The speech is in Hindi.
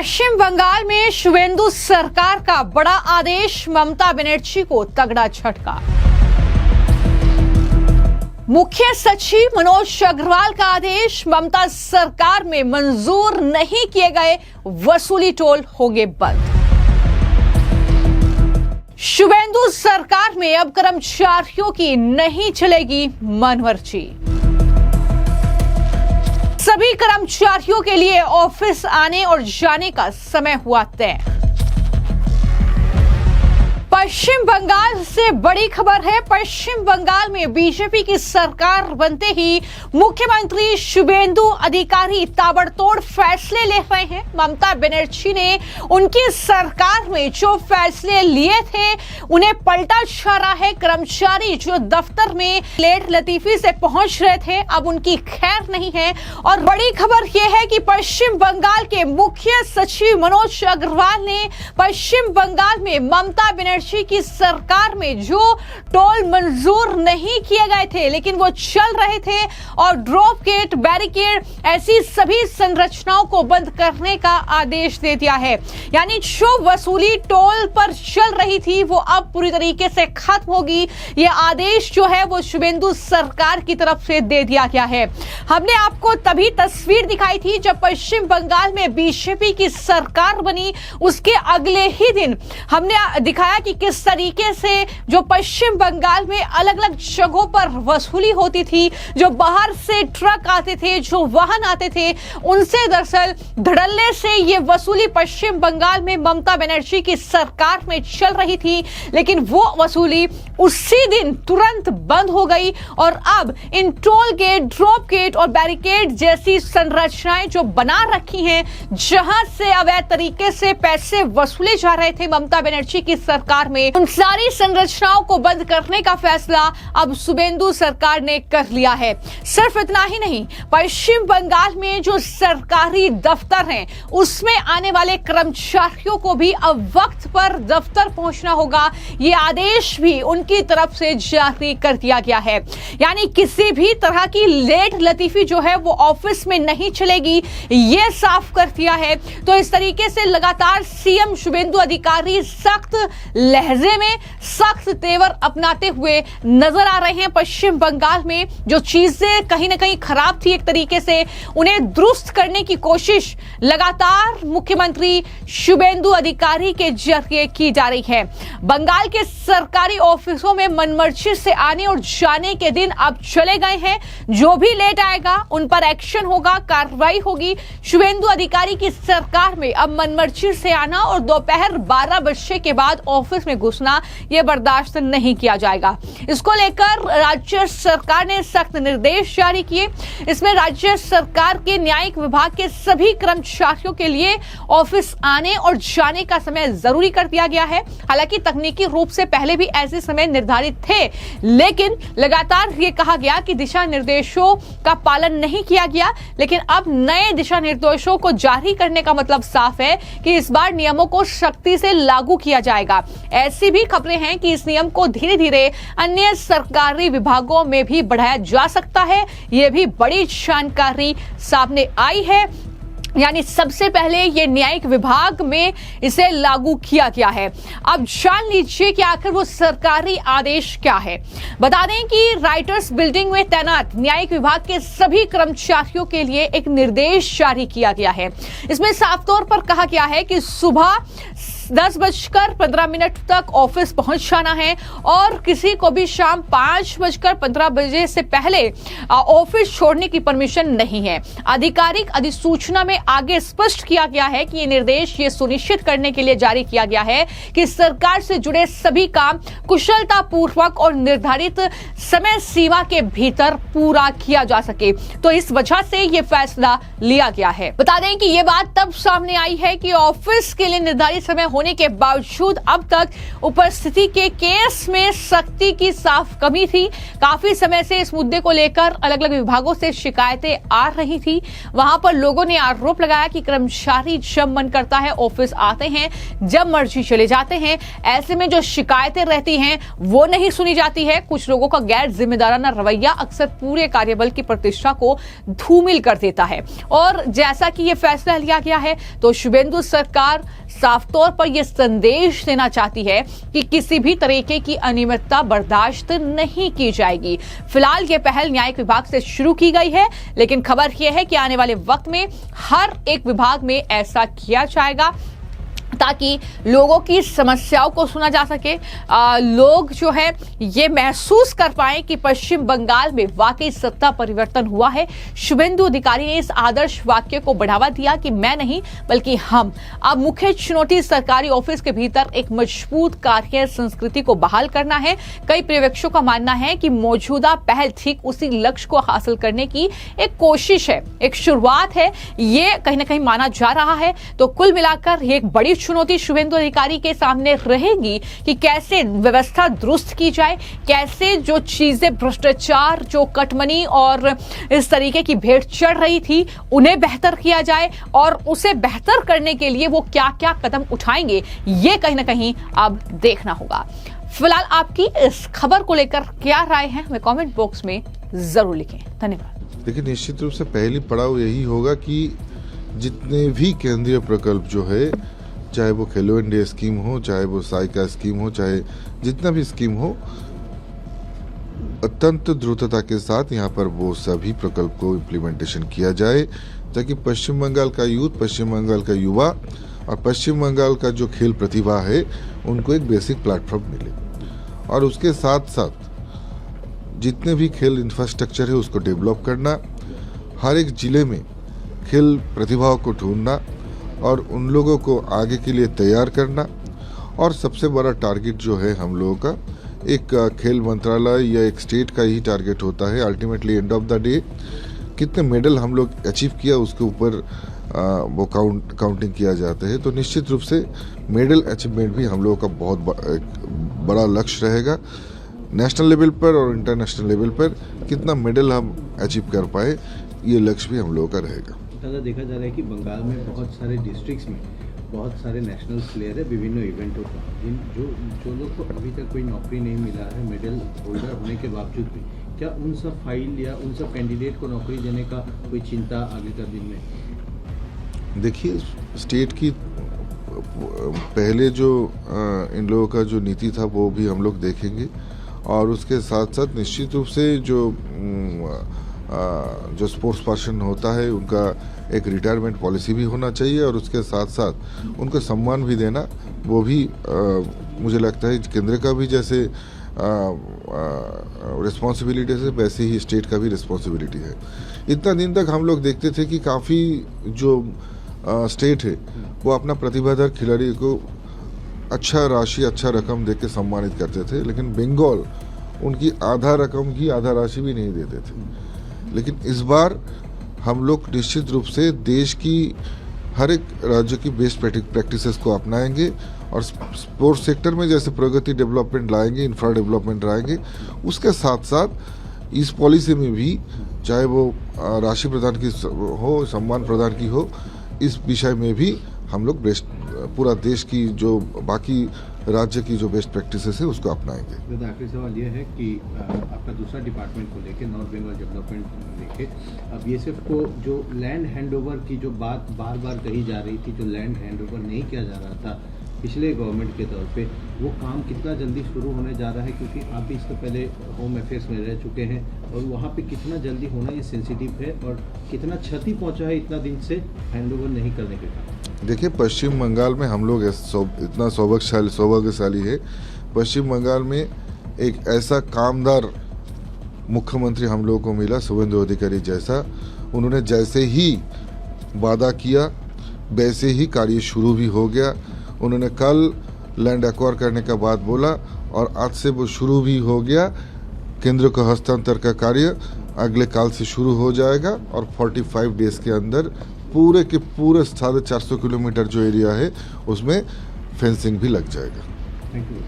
पश्चिम बंगाल में शुवेंदु सरकार का बड़ा आदेश, ममता बनर्जी को तगड़ा झटका। मुख्य सचिव मनोज अग्रवाल का आदेश, ममता सरकार में मंजूर नहीं किए गए वसूली टोल होंगे बंद। शुवेंदु सरकार में अब कर्मचारियों की नहीं चलेगी मनमर्जी। सभी कर्मचारियों के लिए ऑफिस आने और जाने का समय हुआ तय। पश्चिम बंगाल से बड़ी खबर है। पश्चिम बंगाल में बीजेपी की सरकार बनते ही मुख्यमंत्री शुवेंदु अधिकारी ताबड़तोड़ फैसले ले रहे हैं। ममता बनर्जी ने उनकी सरकार में जो फैसले लिए थे उन्हें पलटा जा रहा है। कर्मचारी जो दफ्तर में लेट लतीफी से पहुंच रहे थे, अब उनकी खैर नहीं है। और बड़ी खबर यह है कि पश्चिम बंगाल के मुख्य सचिव मनोज अग्रवाल ने पश्चिम बंगाल में ममता बनर्जी की सरकार में जो टोल मंजूर नहीं किए गए थे लेकिन वो चल रहे थे, और ड्रॉप गेट, बैरिकेड, ऐसी सभी संरचनाओं को बंद करने का आदेश दे दिया है। यानी जो वसूली टोल पर चल रही थी वो अब पूरी तरीके से खत्म होगी। ये आदेश जो है वो शुवेंदु सरकार की तरफ से दे दिया गया है। हमने आपको तभी तस्वीर दिखाई थी जब पश्चिम बंगाल में बीजेपी की सरकार बनी। उसके अगले ही दिन हमने दिखाया कि किस तरीके से जो पश्चिम बंगाल में अलग अलग जगहों पर वसूली होती थी, जो बाहर से ट्रक आते थे, जो वाहन आते थे, उनसे दरअसल धड़ल्ले से ये वसूली पश्चिम बंगाल में ममता बनर्जी की सरकार में चल रही थी। लेकिन वो वसूली उसी दिन तुरंत बंद हो गई और अब इन टोल गेट, ड्रॉप गेट और बैरिकेड जैसी संरचनाएं जो बना रखी हैं, जहां से अवैध तरीके से पैसे वसूले जा रहे थे ममता बनर्जी की सरकार में, उन सारी संरचनाओं को बंद करने का फैसला अब शुवेंदु सरकार ने कर लिया है। सिर्फ इतना ही नहीं, पश्चिम बंगाल में जो सरकारी दफ्तर हैं उसमें आने वाले कर्मचारियों को भी अब वक्त पर दफ्तर पहुंचना होगा। ये आदेश भी उनकी तरफ से जारी कर दिया गया है। यानी किसी भी तरह की लेट लतीफी जो है वो ऑफिस में नहीं चलेगी, ये साफ कर दिया है। तो इस तरीके से लगातार सीएम शुवेंदु अधिकारी सख्त लहजे में, सख्त तेवर अपनाते हुए नजर आ रहे हैं। पश्चिम बंगाल में जो चीजें कहीं ना कहीं खराब थी एक तरीके से, उन्हें दुरुस्त करने की कोशिश लगातार मुख्यमंत्री शुवेंदु अधिकारी के जरिए की जा रही है। बंगाल के सरकारी ऑफिसों में मनमर्जी से आने और जाने के दिन अब चले गए हैं। जो भी लेट आएगा उन पर एक्शन होगा, कार्रवाई होगी। शुवेंदु अधिकारी की सरकार में अब मनमर्जी से आना और दोपहर 12 बजे के बाद ऑफिस में घुसना यह बर्दाश्त नहीं किया जाएगा। इसको लेकर राज्य सरकार ने सख्त निर्देश जारी किए। इसमें राज्य सरकार के न्यायिक विभाग के सभी कर्मचारियों के लिए ऑफिस आने और जाने का समय जरूरी कर दिया गया है। हालांकि तकनीकी रूप से पहले भी ऐसे समय निर्धारित थे, लेकिन लगातार ये कहा गया कि दिशा निर्देशों का पालन नहीं किया गया। लेकिन अब नए दिशा निर्देशों को जारी करने का मतलब साफ है कि इस बार नियमों को सख्ती से लागू किया जाएगा। ऐसी भी खबरें हैं कि इस नियम को धीरे धीरे अन्य सरकारी विभागों में भी बढ़ाया जा सकता है। यह भी बड़ी जानकारी सामने आई है। यानी सबसे पहले ये न्यायिक विभाग में इसे लागू किया गया है। अब जान लीजिए कि आखिर वो सरकारी आदेश क्या है। बता दें कि राइटर्स बिल्डिंग में तैनात न्यायिक विभाग के सभी कर्मचारियों के लिए एक निर्देश जारी किया गया है। इसमें साफ तौर पर कहा गया है कि सुबह 10:15 तक ऑफिस पहुंच जाना है और किसी को भी शाम 5:15 से पहले ऑफिस छोड़ने की परमिशन नहीं है। आधिकारिक अधिसूचना में आगे स्पष्ट किया गया है कि ये निर्देश ये सुनिश्चित करने के लिए जारी किया गया है कि सरकार से जुड़े सभी काम कुशलतापूर्वक और निर्धारित समय सीमा के भीतर पूरा किया जा सके। तो इस वजह से ये फैसला लिया गया है। बता दें कि ये बात तब सामने आई है कि ऑफिस के लिए निर्धारित समय होने के बावजूद अब तक उपस्थिति के केस में सख्ती की साफ कमी थी। काफी समय से इस मुद्दे को लेकर अलग अलग विभागों से शिकायतें आ रही थी। वहां पर लोगों ने आरोप लगाया कि कर्मचारी जब मन करता है ऑफिस आते हैं, जब मर्जी चले जाते हैं। ऐसे में जो शिकायतें रहती हैं वो नहीं सुनी जाती है। कुछ लोगों का गैर जिम्मेदाराना रवैया अक्सर पूरे कार्यबल की प्रतिष्ठा को धूमिल कर देता है। और जैसा कि यह फैसला लिया गया है तो शुभेंदु सरकार साफ तौर पर यह संदेश देना चाहती है कि किसी भी तरीके की अनियमितता बर्दाश्त नहीं की जाएगी। फिलहाल यह पहल न्यायिक विभाग से शुरू की गई है, लेकिन खबर यह है कि आने वाले वक्त में हर एक विभाग में ऐसा किया जाएगा ताकि लोगों की समस्याओं को सुना जा सके। लोग जो है ये महसूस कर पाए कि पश्चिम बंगाल में वाकई सत्ता परिवर्तन हुआ है। शुभेंदु अधिकारी ने इस आदर्श वाक्य को बढ़ावा दिया कि मैं नहीं बल्कि हम। अब मुख्य चुनौती सरकारी ऑफिस के भीतर एक मजबूत कार्य संस्कृति को बहाल करना है। कई पर्यवेक्षकों का मानना है कि मौजूदा पहल ठीक उसी लक्ष्य को हासिल करने की एक कोशिश है, एक शुरुआत है, ये कहीं ना कहीं माना जा रहा है। तो कुल मिलाकर ये एक बड़ी चुनौती शुभेंदु अधिकारी के सामने रहेगी कि कैसे व्यवस्था दुरुस्त की जाए, कैसे जो चीजें भ्रष्टाचार, जो कटमनी और इस तरीके की भेंट चढ़ रही थी उन्हें बेहतर किया जाए और उसे बेहतर करने के लिए वो क्या क्या कदम उठाएंगे, ये कहीं ना कहीं अब देखना होगा। फिलहाल आपकी इस खबर को लेकर क्या राय है हमें कमेंट बॉक्स में जरूर लिखें। धन्यवाद। देखिए, निश्चित रूप से पहली पड़ाव यही होगा कि जितने भी केंद्रीय प्रकल्प जो है, चाहे वो खेलो इंडिया स्कीम हो, चाहे वो साइका स्कीम हो, चाहे जितना भी स्कीम हो, अत्यंत द्रुतता के साथ यहाँ पर वो सभी प्रकल्प को इम्प्लीमेंटेशन किया जाए ताकि पश्चिम बंगाल का यूथ, पश्चिम बंगाल का युवा और पश्चिम बंगाल का जो खेल प्रतिभा है उनको एक बेसिक प्लेटफॉर्म मिले। और उसके साथ साथ जितने भी खेल इंफ्रास्ट्रक्चर है उसको डेवलप करना, हर एक जिले में खेल प्रतिभाओं को ढूंढना और उन लोगों को आगे के लिए तैयार करना। और सबसे बड़ा टारगेट जो है हम लोगों का, एक खेल मंत्रालय या एक स्टेट का ही टारगेट होता है। Ultimately end of the day कितने मेडल हम लोग अचीव किया उसके ऊपर वो काउंटिंग किया जाता है। तो निश्चित रूप से मेडल अचीवमेंट भी हम लोगों का बहुत बड़ा लक्ष्य रहेगा। नेशनल लेवल पर और इंटरनेशनल लेवल पर कितना मेडल हम अचीव कर पाए, ये लक्ष्य भी हम लोगों का रहेगा। देखा जा रहा है कि बंगाल में बहुत सारे डिस्ट्रिक्ट्स में बहुत सारे नेशनल प्लेयर है विभिन्न इवेंटों का, जो लोग को अभी तक कोई नौकरी नहीं मिला है मेडल होल्डर होने के बावजूद भी, क्या उन सब फाइल या उन सब कैंडिडेट को नौकरी देने का कोई चिंता आगे का दिन में? देखिए, स्टेट की पहले जो इन लोगों का जो नीति था वो भी हम लोग देखेंगे और उसके साथ साथ निश्चित रूप से जो स्पोर्ट्स पर्सन होता है उनका एक रिटायरमेंट पॉलिसी भी होना चाहिए और उसके साथ साथ उनको सम्मान भी देना, वो भी मुझे लगता है केंद्र का भी जैसे रिस्पॉन्सिबिलिटी है वैसे ही स्टेट का भी रिस्पॉन्सिबिलिटी है। इतना दिन तक हम लोग देखते थे कि काफ़ी जो स्टेट है वो अपना प्रतिभाधर खिलाड़ी को अच्छा राशि, अच्छा रकम दे के सम्मानित करते थे, लेकिन बंगाल उनकी आधा रकम की आधा राशि भी नहीं देते थे। लेकिन इस बार हम लोग निश्चित रूप से देश की हर एक राज्य की बेस्ट प्रैक्टिसेस को अपनाएंगे और स्पोर्ट्स सेक्टर में जैसे प्रगति डेवलपमेंट लाएंगे, इंफ्रा डेवलपमेंट लाएंगे, उसके साथ साथ इस पॉलिसी में भी चाहे वो राशि प्रदान की हो, सम्मान प्रदान की हो, इस विषय में भी हम लोग बेस्ट पूरा देश की जो बाकी राज्य की जो बेस्ट प्रैक्टिसेस है उसको अपनाएंगे। आखिरी सवाल ये है कि आपका दूसरा डिपार्टमेंट को लेके, नॉर्थ बंगाल डेवलपमेंट लेके, अब बीएसएफ को जो लैंड हैंडओवर की जो बात बार बार कही जा रही थी, जो लैंड हैंडओवर नहीं किया जा रहा था पिछले गवर्नमेंट के तौर पे, वो काम कितना जल्दी शुरू होने जा रहा है? क्योंकि आप भी इससे पहले होम अफेयर्स में रह चुके हैं और वहाँ पे कितना जल्दी होना ये सेंसिटिव है और कितना क्षति पहुँचा है इतना दिन से हैंडओवर नहीं करने के कारण? देखिए, पश्चिम बंगाल में हम लोग इतना सौभाग्यशाली है, पश्चिम बंगाल में एक ऐसा कामदार मुख्यमंत्री हम लोगों को मिला, शुभेंदु अधिकारी जैसा। उन्होंने जैसे ही वादा किया वैसे ही कार्य शुरू भी हो गया। उन्होंने कल लैंड एक्वायर करने का बात बोला और आज से वो शुरू भी हो गया। केंद्र को हस्तांतर का कार्य अगले काल से शुरू हो जाएगा और 45 डेज के अंदर पूरे के पूरे 450 किलोमीटर जो एरिया है उसमें फेंसिंग भी लग जाएगा। Thank you.